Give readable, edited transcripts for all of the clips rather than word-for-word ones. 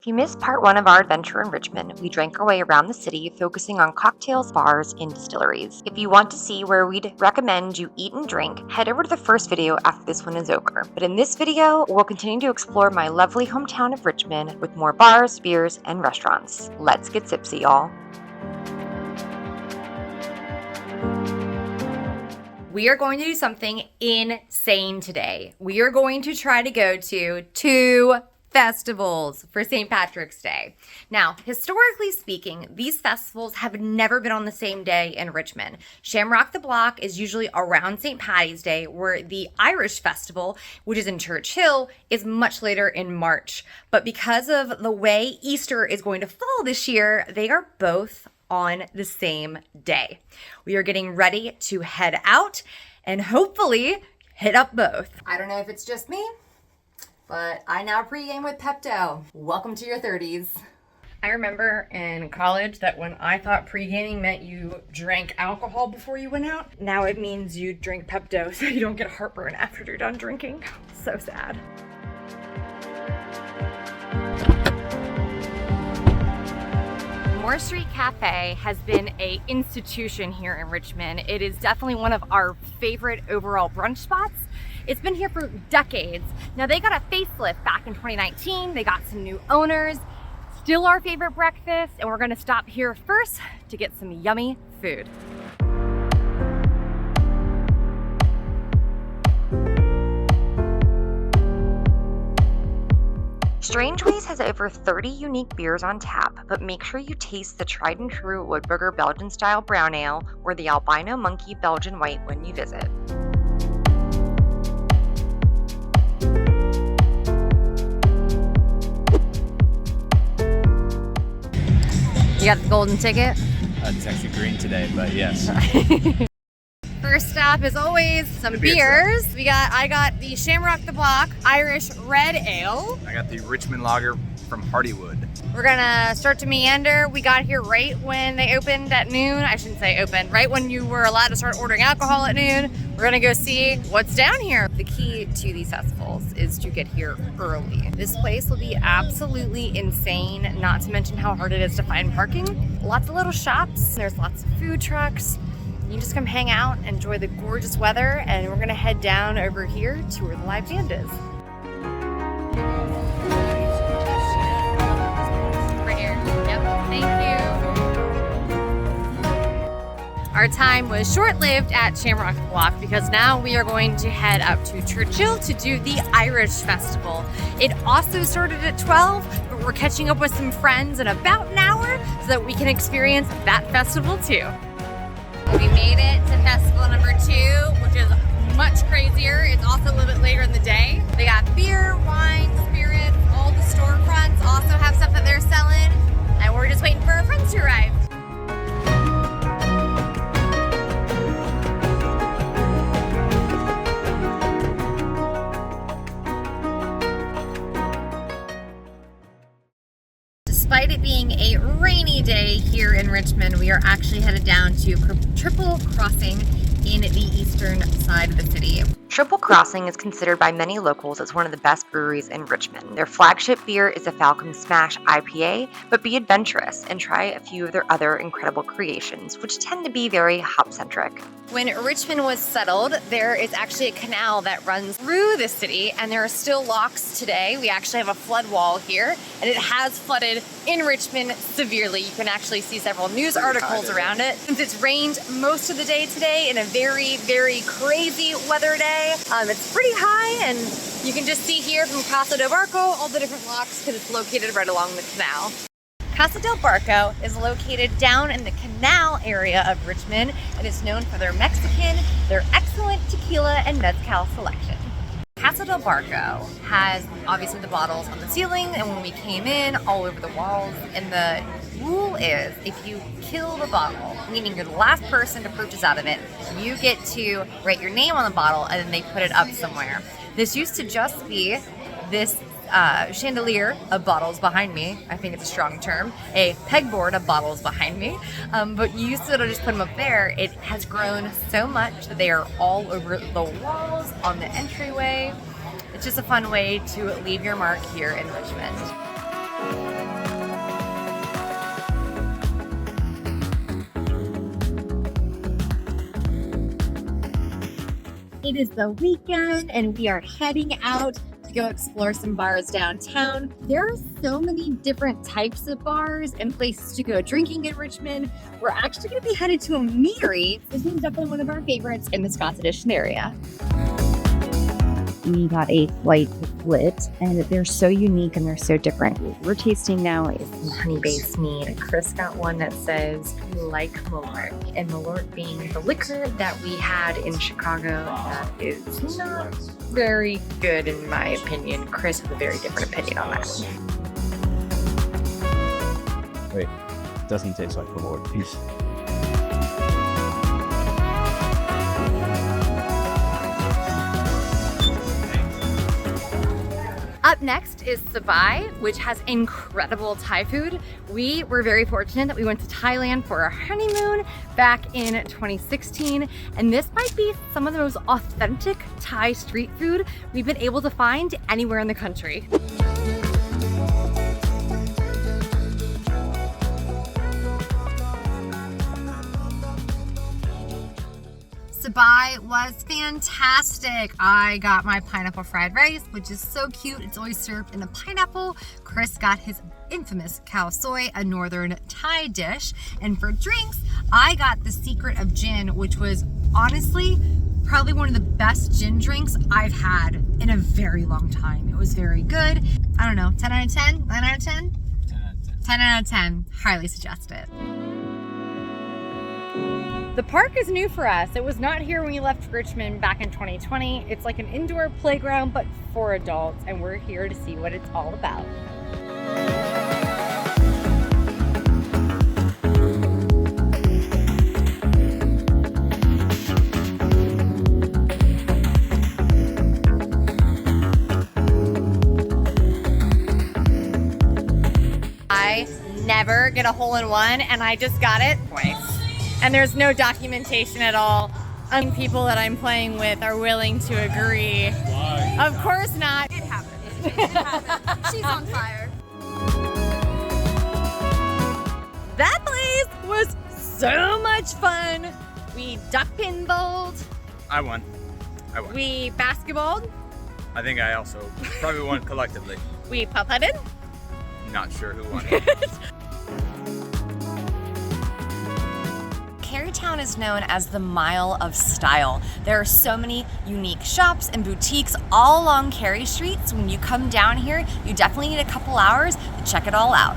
If you missed part one of our adventure in Richmond, we drank our way around the city, focusing on cocktails, bars, and distilleries. If you want to see where we'd recommend you eat and drink, head over to the first video after this one is over. But in this video, we'll continue to explore my lovely hometown of Richmond with more bars, beers, and restaurants. Let's get tipsy, y'all. We are going to do something insane today. We are going to try to go to 2 festivals for St. Patrick's Day. Now, historically speaking, these festivals have never been on the same day in Richmond. Shamrock the Block is usually around St. Patty's Day, where the Irish Festival, which is in Church Hill, is much later in March. But because of the way Easter is going to fall this year, they are both on the same day. We are getting ready to head out and hopefully hit up both. I don't know if it's just me, but I now pregame with Pepto. Welcome to your 30s. I remember in college that when I thought pregaming meant you drank alcohol before you went out, now it means you drink Pepto so you don't get heartburn after you're done drinking. So sad. Moore Street Cafe has been an institution here in Richmond. It is definitely one of our favorite overall brunch spots. It's been here for decades. Now they got a facelift back in 2019. They got some new owners. Still our favorite breakfast, and we're gonna stop here first to get some yummy food. Strangways has over 30 unique beers on tap, but make sure you taste the tried and true Woodburger Belgian style brown ale or the albino monkey Belgian white when you visit. You got the golden ticket? It's actually green today, but yes. First stop is always some beers. I got the Shamrock the Block Irish Red Ale. I got the Richmond Lager from Hardywood. We're gonna start to meander. We got here right when they opened at noon. I shouldn't say open, right when you were allowed to start ordering alcohol at noon. We're gonna go see what's down here. The key to these festivals is to get here early. This place will be absolutely insane, not to mention how hard it is to find parking. Lots of little shops, there's lots of food trucks. You can just come hang out, enjoy the gorgeous weather, and we're gonna head down over here to where the live band is. Right here. Yep, thank you. Our time was short-lived at Shamrock Block because now we are going to head up to Churchill to do the Irish Festival. It also started at 12, but we're catching up with some friends in about an hour so that we can experience that festival too. We made it to festival number 2, which is much crazier. It's also a little bit later in the day. They got beer, wine, spirits, all the storefronts also have stuff that they're selling, and we're just waiting for our friends to arrive. Despite it being a rainy day here in Richmond, we are actually headed down to Triple Crossing in the eastern side of the city. Triple Crossing is considered by many locals as one of the best breweries in Richmond. Their flagship beer is a Falcon Smash IPA, but be adventurous and try a few of their other incredible creations, which tend to be very hop-centric. When Richmond was settled, there is actually a canal that runs through the city, and there are still locks today. We actually have a flood wall here, and it has flooded in Richmond severely. You can actually see several news articles around it. Since it's rained most of the day today in a very, very crazy weather day, it's pretty high, and you can just see here from Casa del Barco all the different locks because it's located right along the canal. Casa del Barco is located down in the canal area of Richmond, and it's known for their Mexican, their excellent tequila and mezcal selection. Casa del Barco has obviously the bottles on the ceiling, and when we came in, all over the walls, and the rule is if you kill the bottle, meaning you're the last person to purchase out of it, you get to write your name on the bottle and then they put it up somewhere. This used to just be this chandelier of bottles behind me. I think it's a strong term. A pegboard of bottles behind me. But you used to just put them up there. It has grown so much that they are all over the walls, on the entryway. It's just a fun way to leave your mark here in Richmond. It is the weekend and we are heading out to go explore some bars downtown. There are so many different types of bars and places to go drinking in Richmond. We're actually going to be headed to a meadery. This is definitely one of our favorites in the Scott's Addition area. We got a flight to Flit, and they're so unique and they're so different. What we're tasting now is some honey-based mead. Chris got one that says, like Malort, and Malort being the liquor that we had in Chicago that is not very good in my opinion. Chris has a very different opinion on that one. Wait, doesn't taste like the Lord. Peace. Up next is Sabai, which has incredible Thai food. We were very fortunate that we went to Thailand for our honeymoon back in 2016, and this might be some of the most authentic Thai street food we've been able to find anywhere in the country. Sabai was fantastic. I got my pineapple fried rice, which is so cute. It's always served in a pineapple. Chris got his infamous khao soi, a northern Thai dish. And for drinks, I got the Secret of Gin, which was honestly probably one of the best gin drinks I've had in a very long time. It was very good. I don't know, 10 out of 10? 9 out of 10? 10 out of 10. 10 out of 10. Highly suggest it. The park is new for us. It was not here when we left Richmond back in 2020. It's like an indoor playground, but for adults, and we're here to see what it's all about. I never get a hole-in-one, and I just got it twice. And there's no documentation at all. People that I'm playing with are willing to agree. Why? Of course not. It happened. It happened. She's on fire. That place was so much fun. We duck pinballed. I won. We basketballed. I think I also probably won collectively. We putt-putted. Not sure who won. Carytown is known as the Mile of Style. There are so many unique shops and boutiques all along Cary Street, so when you come down here, you definitely need a couple hours to check it all out.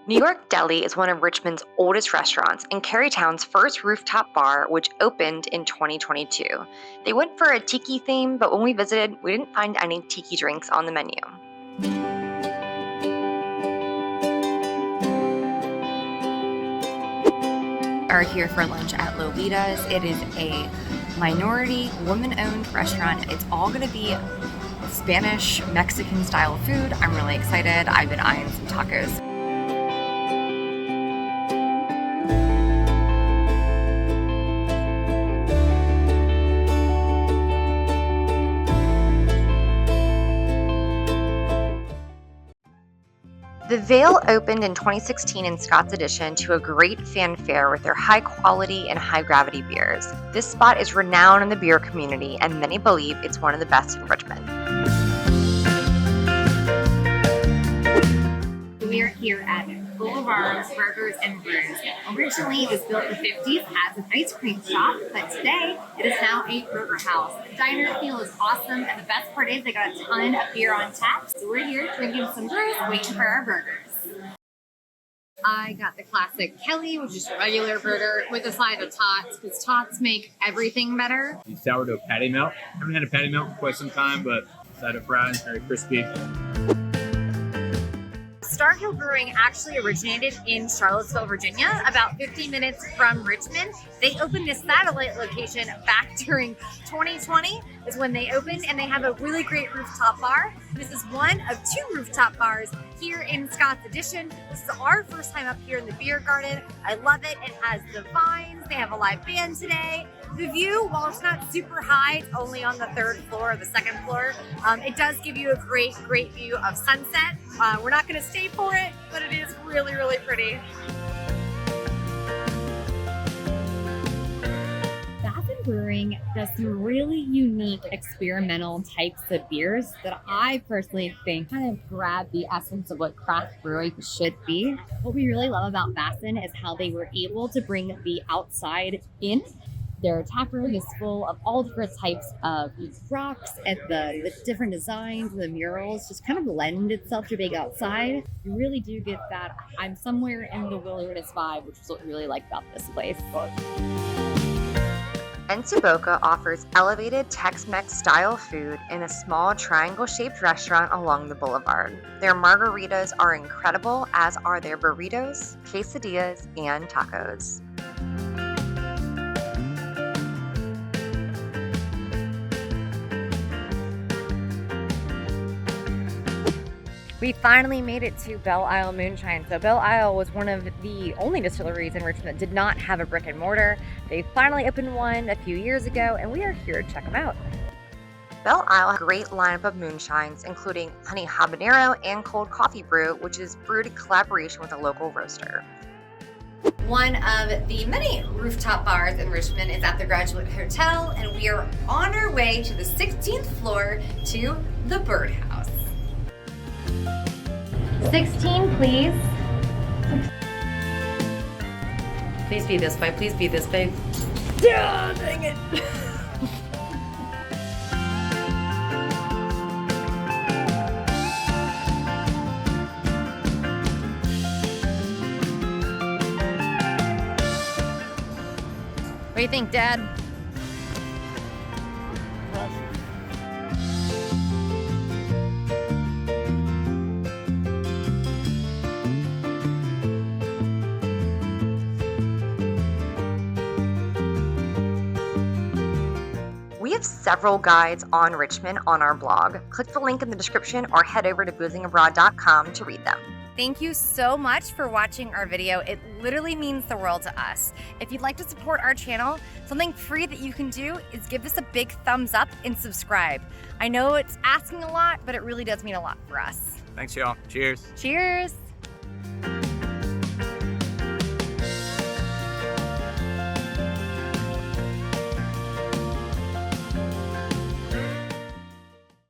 New York Deli is one of Richmond's oldest restaurants and Carytown's first rooftop bar, which opened in 2022. They went for a tiki theme, but when we visited, we didn't find any tiki drinks on the menu. Are here for lunch at Lolita's. It is a minority, woman-owned restaurant. It's all gonna be Spanish, Mexican style food. I'm really excited. I've been eyeing some tacos. The Vale opened in 2016 in Scott's Addition to a great fanfare with their high quality and high gravity beers. This spot is renowned in the beer community and many believe it's one of the best in Richmond. We are here at Boulevards Burgers and Brews. Originally, it was built in the 50s as an ice cream shop, but today it is now a burger house. The diner feel is awesome, and the best part is they got a ton of beer on tap. So we're here drinking some brews, waiting for our burgers. I got the classic Kelly, which is a regular burger with a side of tots, because tots make everything better. The sourdough patty melt. Haven't had a patty melt in quite some time, but side of fries, very crispy. Star Hill Brewing actually originated in Charlottesville, Virginia, about 50 minutes from Richmond. They opened a satellite location back during 2020 is when they opened, and they have a really great rooftop bar. This is one of 2 rooftop bars here in Scott's Addition. This is our first time up here in the beer garden. I love it. It has the vines. They have a live band today. The view, while it's not super high, it's only on the 3rd floor or the 2nd floor. It does give you a great view of sunset. We're not going to stay for it, but it is really, really pretty. Brewing does some really unique experimental types of beers that I personally think kind of grab the essence of what craft brewing should be. What we really love about Fasten is how they were able to bring the outside in. Their tap room is full of all different types of rocks and the different designs, the murals just kind of lend itself to being outside. You really do get that I'm somewhere in the wilderness vibe, which is what we really like about this place. Boca offers elevated Tex-Mex style food in a small triangle-shaped restaurant along the boulevard. Their margaritas are incredible, as are their burritos, quesadillas, and tacos. We finally made it to Belle Isle Moonshine. So Belle Isle was one of the only distilleries in Richmond that did not have a brick and mortar. They finally opened one a few years ago, and we are here to check them out. Belle Isle has a great lineup of moonshines, including honey habanero and cold coffee brew, which is brewed in collaboration with a local roaster. One of the many rooftop bars in Richmond is at the Graduate Hotel, and we are on our way to the 16th floor to the Birdhouse. 16, please. Please be this way. Please be this big. Yeah, dang it. What do you think, Dad? We have several guides on Richmond on our blog. Click the link in the description or head over to boozingabroad.com to read them. Thank you so much for watching our video. It literally means the world to us. If you'd like to support our channel, something free that you can do is give us a big thumbs up and subscribe. I know it's asking a lot, but it really does mean a lot for us. Thanks, y'all. Cheers. Cheers.